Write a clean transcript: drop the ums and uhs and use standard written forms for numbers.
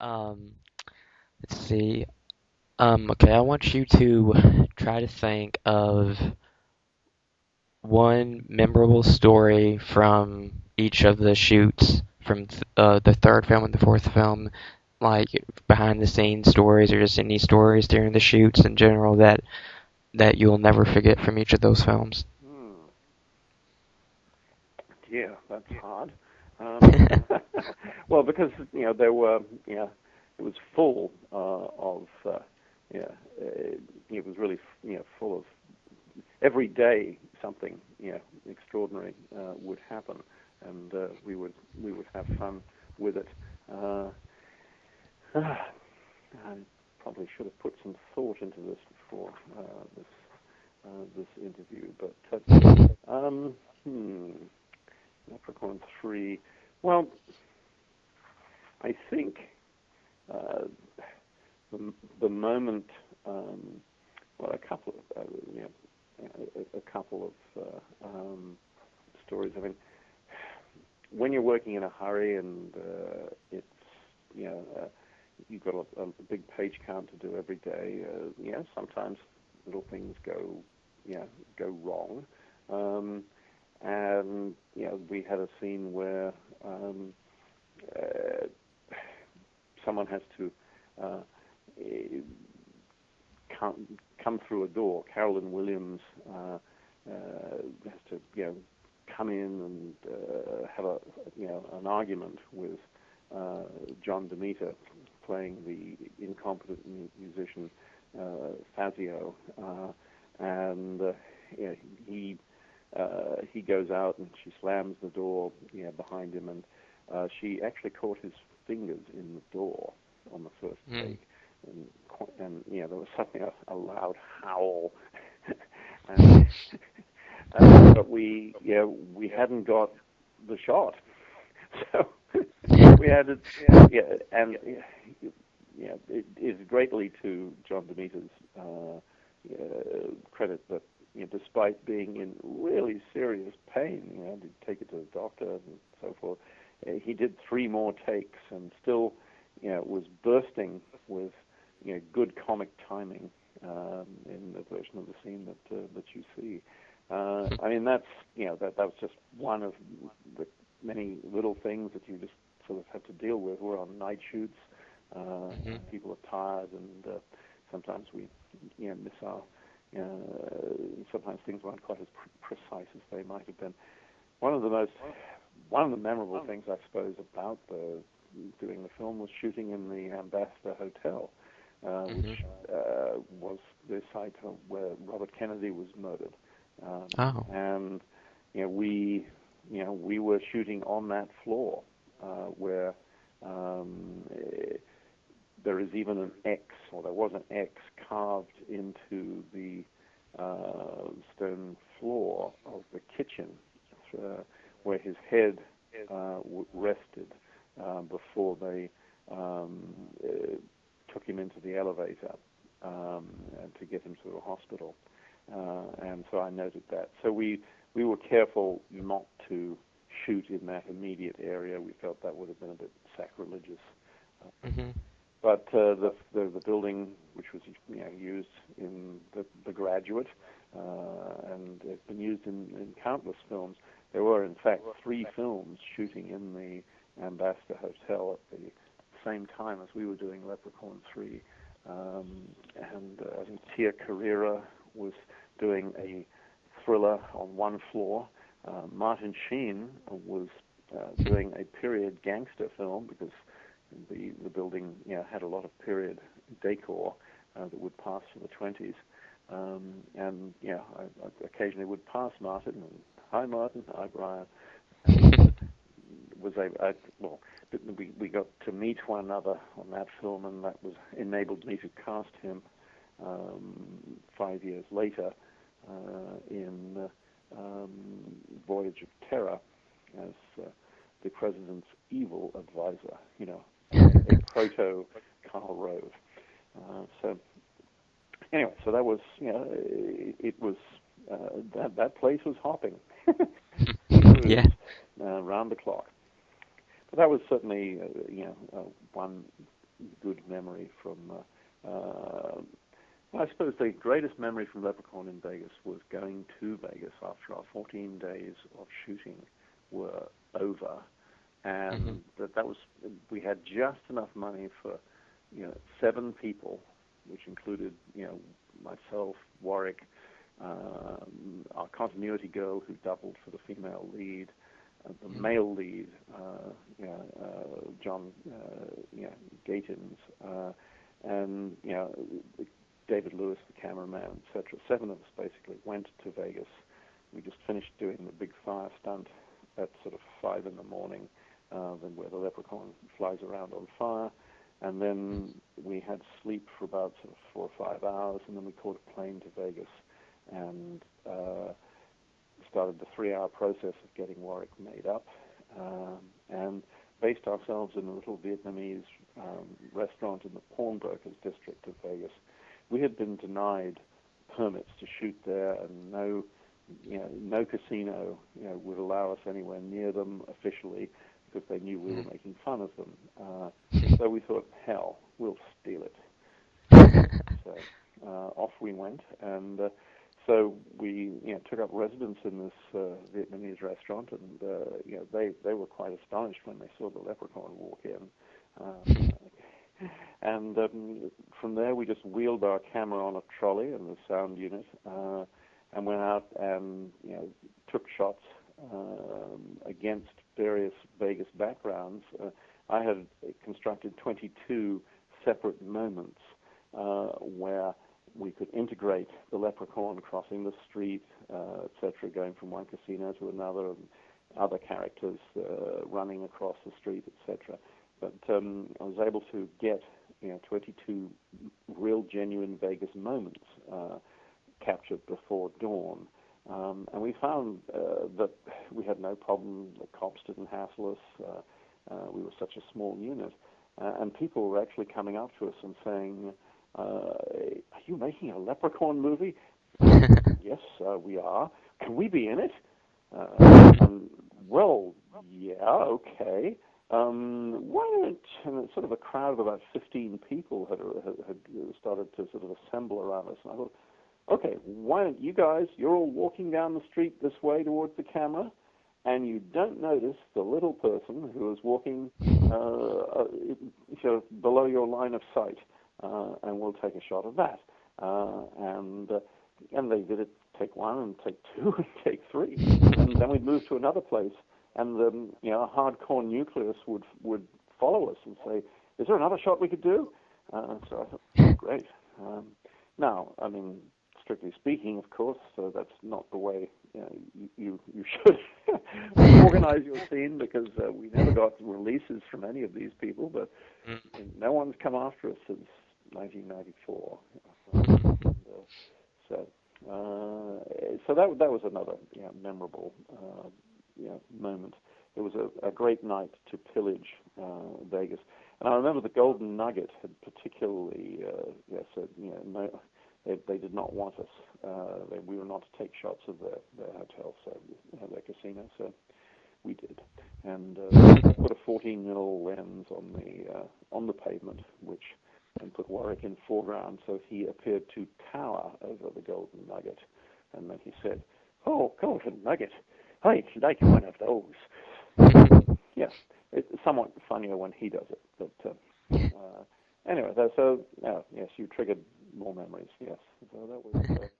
Um, let's see. Okay, I want you to try to think of one memorable story from each of the shoots from the third film and the fourth film, like behind the scenes stories or just any stories during the shoots in general that you'll never forget from each of those films. Hmm. Yeah, that's hard. Um, well, because there were it was full of yeah, it was really full of every day something extraordinary would happen, and we would have fun with it. Uh, I probably should have put some thought into this before this interview, but hmm, Leprechaun 3. Well, I think uh, the moment, well, a couple of a couple of stories. I mean, when you're working in a hurry and it's you know you've got a big page count to do every day, sometimes little things go wrong. Um, and we had a scene where uh, someone has to uh, come through a door. Carolyn Williams has to come in and have an argument with John Demeter, playing the incompetent musician Fazio, and he he goes out and she slams the door behind him, and she actually caught his fingers in the door on the first Hmm. take, and there was suddenly a loud howl, and, but we hadn't got the shot, so we had it, and it is greatly to John Demeter's credit that despite being in really serious pain, to take it to the doctor and so forth, he did 3 more takes and still, was bursting with, good comic timing in the version of the scene that you see. I mean, that was just one of the many little things that you just sort of have to deal with. We're on night shoots. Hmm. People are tired, and sometimes we miss our. Sometimes things weren't quite as precise as they might have been. One of the most, one of the memorable things, I suppose, about doing the film was shooting in the Ambassador Hotel, Hmm. which was the site where Robert Kennedy was murdered, Oh. and we were shooting on that floor where there is even an X, or there was an X carved into the stone floor of the kitchen, where his head rested before they took him into the elevator and to get him to the hospital. And so I noted that. So we were careful not to shoot in that immediate area. We felt that would have been a bit sacrilegious. Hmm. But the building, which was used in the Graduate, and it's been used in countless films. There were, in fact, 3 films shooting in the Ambassador Hotel at the same time as we were doing Leprechaun 3. And I think Tia Carrera was doing a thriller on one floor. Martin Sheen was doing a period gangster film, because the building had a lot of period decor that would pass for the 20s. And I occasionally would pass Martin, and hi Martin, hi Brian. And well, we got to meet one another on that film, and that was enabled me to cast him 5 years later in Voyage of Terror as the president's evil advisor, a proto Karl Rove. So anyway, so that was, it was that place was hopping. Yeah. Round the clock. But that was certainly, one good memory from. I suppose the greatest memory from Leprechaun in Vegas was going to Vegas after our 14 days of shooting were over, and that was we had just enough money for 7 people, which included myself, Warwick, our continuity girl who doubled for the female lead, the male lead, John Gatins, and David Lewis, the cameraman, etc. 7 of us basically went to Vegas. We just finished doing the big fire stunt at sort of 5 in the morning, then where the Leprechaun flies around on fire, and then we had sleep for about sort of 4 or 5 hours, and then we caught a plane to Vegas and started the 3-hour process of getting Warwick made up, and based ourselves in a little Vietnamese restaurant in the pawnbrokers district of Vegas. We had been denied permits to shoot there, and no casino would allow us anywhere near them officially because they knew we were making fun of them. So we thought, hell, we'll steal it. So off we went, and so we took up residence in this Vietnamese restaurant, and they were quite astonished when they saw the Leprechaun walk in. And from there, we just wheeled our camera on a trolley and the sound unit, and went out and took shots against various Vegas backgrounds. I had constructed 22 separate moments where we could integrate the Leprechaun crossing the street, etc., going from one casino to another, and other characters running across the street, etc. But I was able to get 22 real, genuine Vegas moments captured before dawn. And we found that we had no problem. The cops didn't hassle us. We were such a small unit. And people were actually coming up to us and saying, are you making a Leprechaun movie? Yes, we are. Can we be in it? Well, yeah, okay. Why don't, and sort of a crowd of about 15 people had started to sort of assemble around us. And I thought, okay, why don't you guys, you're all walking down the street this way towards the camera, and you don't notice the little person who is walking below your line of sight, and we'll take a shot of that. And they did it, take 1 and take 2 and take 3. And then we'd move to another place, and the hardcore nucleus would follow us and say, is there another shot we could do? So I thought, great. Now, I mean, strictly speaking, of course, that's not the way you should organize your scene, because we never got releases from any of these people, but no one's come after us since 1994. So that was another memorable moment. It was a great night to pillage Vegas, and I remember the Golden Nugget had particularly said, no, they did not want us. We were not to take shots of their hotel, so their casino. So we did, and put a 14 mil lens on the pavement, and put Warwick in foreground, so he appeared to tower over the Golden Nugget, and then he said, "Oh, Golden Nugget, I'd like one of those." Yes, it's somewhat funnier when he does it, but anyway, so yes, you triggered more memories. Yes, so that was.